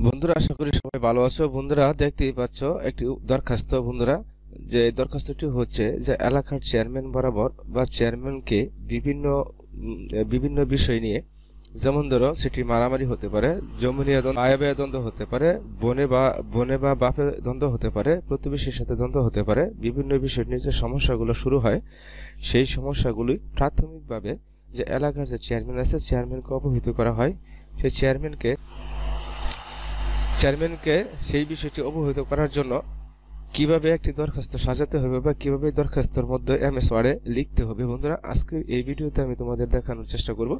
বন্ধুরা, আশা করি সবাই ভালো আছো। বন্ধুরা, দেখতেই পাচ্ছ একটি দরখাস্ত। বন্ধুরা, যে দরখাস্তটি হচ্ছে যে এলাকার চেয়ারম্যান বরাবর বা চেয়ারম্যানকে বিভিন্ন বিভিন্ন বিষয় নিয়ে, যেমন ধরো সেটি মারামারি হতে পারে, জমি নিয়ে দ্বন্দ্ব, আয় ব্যয় দ্বন্দ্ব হতে পারে, বনে বা বাপে দ্বন্দ্ব হতে পারে, প্রতিবেশীর সাথে দ্বন্দ্ব হতে পারে। বিভিন্ন বিষয় নিয়ে যে সমস্যাগুলো শুরু হয়, সেই সমস্যাগুলি প্রাথমিকভাবে যে এলাকার যে চেয়ারম্যান আছে, চেয়ারম্যানকে অবহিত করা হয়। সেই চেয়ারম্যানকে সেই বিষয়টি অবহিত করার জন্য কিভাবে একটি দরখাস্ত সাজাতে হবে বা কিভাবে দরখাস্তের মধ্যে এমএস ওয়ার্ডে লিখতে হবে, বন্ধুরা আজকে এই ভিডিওতে আমি তোমাদের দেখানোর চেষ্টা করব।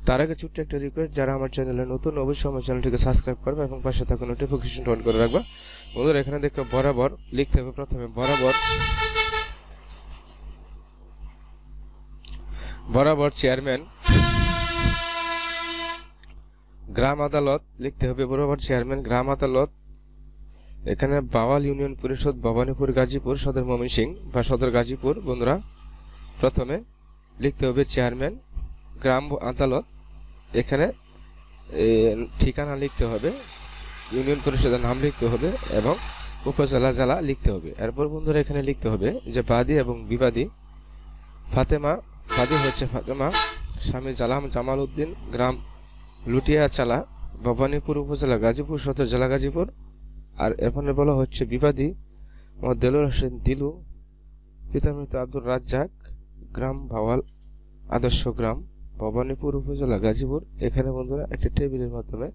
তার আগে ছোট্ট একটা রিকোয়েস্ট, যারা আমার চ্যানেলে নতুন অবশ্যই আমার চ্যানেলটিকে সাবস্ক্রাইব করবে এবং পাশে থাকা নোটিফিকেশন অন করে রাখবা। বন্ধুরা, এখানে দেখো বরাবর লিখতে হবে। প্রথমে বরাবর চেয়ারম্যান গ্রাম আদালত লিখতে হবে। বরাবর চেয়ারম্যান গ্রাম আদালত, এখানে বাওয়াল ইউনিয়ন পরিষদ, ভবানীপুর, গাজীপুর, সদর ময়মনসিংহ বা সদর গাজীপুর। বন্ধুরা, প্রথমে লিখতে হবে চেয়ারম্যান গ্রাম আদালত, এখানে ঠিকানা লিখতে হবে, ইউনিয়ন পরিষদের নাম লিখতে হবে এবং উপজেলা জেলা লিখতে হবে। এরপর বন্ধুরা এখানে লিখতে হবে যে বাদী এবং বিবাদী ফাতেমা, বাদী হচ্ছে ফাতেমা, স্বামী জামাল উদ্দিন, গ্রাম লুটিয়াচালা, ভবানীপুর উপজেলা গাজীপুর সদর জেলা গাজীপুর। আর এখানে বলা হচ্ছে বিবাদী মোহাম্মদ দেলোয়ার হোসেন দিলু, পিতা মৃত আব্দুর রাজ্জাক, গ্রাম ভাওয়াল, আদর্শ গ্রাম, ভবানীপুর উপজেলা গাজীপুর। এখানে বন্ধুরা একটি টেবিলের মাধ্যমে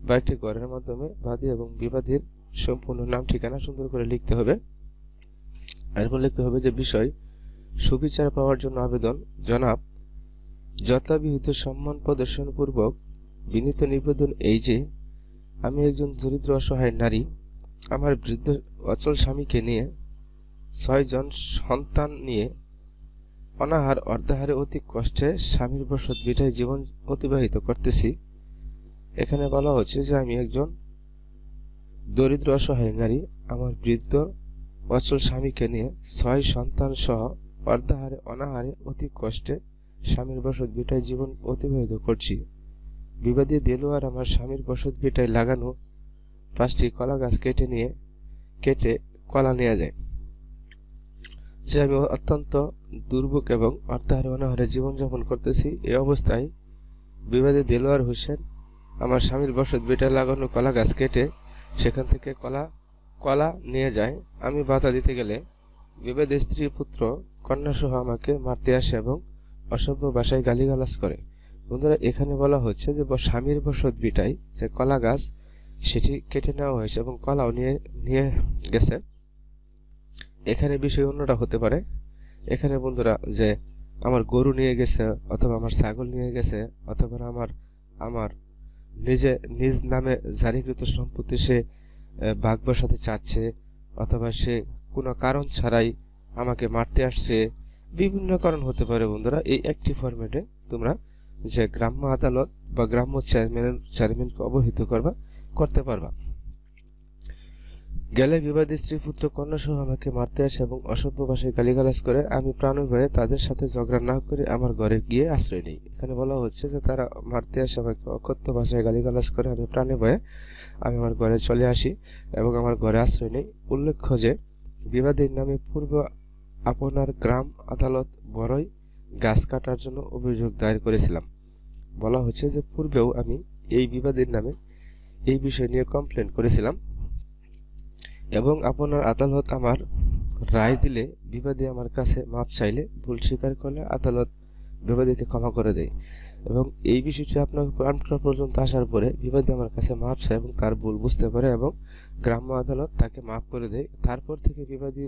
বা একটি ঘরের মাধ্যমে বাদী এবং বিবাদীর সম্পূর্ণ নাম ঠিকানা সুন্দর করে লিখতে হবে। এরপর লিখতে হবে যে বিষয় সুবিচার পাওয়ার জন্য আবেদন। জনাব, যথাবিহিত সম্মান প্রদর্শন পূর্বক বিনীত নিবেদন এই যে আমি একজন দরিদ্র অসহায় নারী, আমার বৃদ্ধ অচল স্বামীকে নিয়ে 6 জন সন্তান নিয়ে অনাহার অর্ধাহারে অতি কষ্টে স্বামীর বসত ভিটায় জীবন অতিবাহিত করতেছি। এখানে বলা হচ্ছে যে আমি একজন দরিদ্র অসহায় নারী, আমার বৃদ্ধ অচল স্বামীকে নিয়ে 6 সন্তান সহ অর্ধাহারে অনাহারে অতি কষ্টে স্বামীর বসত ভিটায় জীবন অতিবাহিত করছি। বিবাদী দেলোয়ার আমার স্বামীর বসত ভিটায় লাগানো 5টি কলা গাছ কেটে কলা নিয়ে যায়। যে আমি অত্যন্ত দুর্ভোগ এবং অর্ধাহারে অনাহারে জীবনযাপন করতেছি। এই অবস্থায় বিবাদী দেলোয়ার হোসেন আমার স্বামীর বসত ভিটায় লাগানো কলা গাছ কেটে সেখান থেকে কলা নিয়ে যায়। আমি বাধা দিতে গেলে বিবাদী স্ত্রী, পুত্র, কন্যা সহ আমাকে মারতে আসে এবং অসভ্য ভাষায় গালিগালাজ করে। বন্ধুরা, এখানে বলা হচ্ছে যে স্বামীর বসত ভিটায় যে কলা গাছ সেটি কেটে নেওয়া হয়েছে এবং কলাও নিয়ে গেছে। এখানে বিষয় অন্যটা হতে পারে। এখানে বন্ধুরা যে আমার গরু নিয়ে গেছে, অথবা আমার ছাগল নিয়ে গেছে, অথবা আমার নিজ নামে জারিকৃত সম্পত্তি সে ভাগ বসাতে চাচ্ছে, অথবা সে কোনো কারণ ছাড়াই আমাকে মারতে আসছে। বিভিন্ন কারণ হতে পারে। বন্ধুরা, এই একটি ফরম্যাটে তোমরা যে গ্রাম্য আদালত বা গ্রাম্য চেয়ারম্যানকে অবহিত করতে পারবা। গেলে বিবাদী স্ত্রী, পুত্র, কন্যা সহ আমাকে মারতে আসে এবং অসভ্য ভাষায় গালিগালাজ করে। আমি প্রাণভয়ে তাদের সাথে ঝগড়া না করে আমার ঘরে গিয়ে আশ্রয় নিই। এখানে বলা হচ্ছে যে তারা মারতে আসে, আমাকে অকথ্য ভাষায় গালিগালাজ করে। আমি প্রাণে ভয়ে আমার ঘরে চলে আসি এবং আমার ঘরে আশ্রয় নিই। উল্লেখ্য যে বিবাদীর নামে পূর্ব আপনার গ্রাম আদালত বড়ই গাছ কাটার জন্য অভিযোগ দায়ের করেছিলাম। বলা হচ্ছে যে পূর্বেও আমি এই বিবাদীর নামে এই বিষয় নিয়ে কমপ্লেন করেছিলাম এবং আপনার আদালত আমার রায় দিলে বিবাদী আমার কাছে মাপ চাইলে ভুল স্বীকার করলে আদালত বিবাদীকে ক্ষমা করে দেয়। এবং এই বিষয়টি আপনার পর্যন্ত আসার পরে বিবাদী আমার কাছে মাপ চায় এবং তার ভুল বুঝতে পারে এবং গ্রাম্য আদালত তাকে মাফ করে দেয়। তারপর থেকে বিবাদী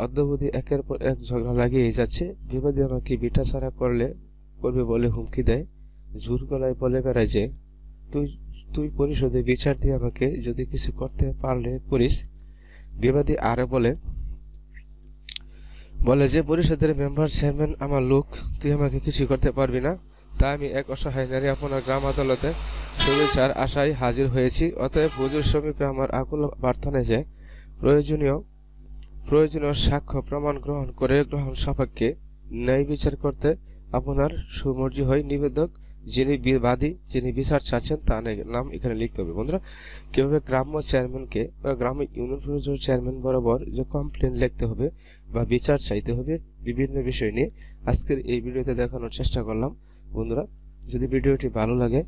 অদ্যাবধি একের পর এক ঝগড়া লাগিয়ে যাচ্ছে। বিবাদী আমাকে বিটাছাড়া করবে বলে হুমকি দেয়। জোর গলায় বলে বেড়ায় যে তুই পরিষদে বিচার দিয়ে আমাকে যদি কিছু করতে পারলে করিস। বিবাদী আরো বলে যে পরিষদের মেম্বার, চেয়ারম্যান আমার লোক, তুই আমাকে কিছু করতে পারবি না। তাই আমি এক অসহায় নারী আপনার গ্রাম আদালতে সুবিচার আশায় হাজির হয়েছি। অতএব হুজুর সমীপে আমার আকুল প্রার্থনা যে প্রয়োজনীয় সাক্ষ্য প্রমাণ গ্রহণ করে গ্রহণ সাপেক্ষে ন্যায় বিচার করতে আপনার সুমর্জি হয়। নিবেদক যিনি বাদী, যিনি বিচার চাচ্ছেন তার নাম এখানে লিখতে হবে। বন্ধুরা, কিভাবে গ্রাম্য চেয়ারম্যানকে বা গ্রাম্য ইউনিয়ন পরিষদের চেয়ারম্যান বরাবর যে কমপ্লেন লিখতে হবে বা বিচার চাইতে হবে বিভিন্ন বিষয় নিয়ে আজকের এই ভিডিওতে দেখানোর চেষ্টা করলাম। বন্ধুরা, যদি ভিডিওটি ভালো লাগে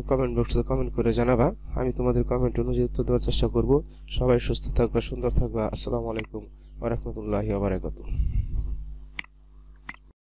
কমেন্ট বক্সে কমেন্ট করে জানাবা, আমি তোমাদের কমেন্ট অনুযায়ী উত্তর দেওয়ার চেষ্টা করব। সবাই সুস্থ থাকবা, সুন্দর থাকবা। আসসালামু আলাইকুম ওয়া রাহমাতুল্লাহি ওয়া বারাকাতুহু।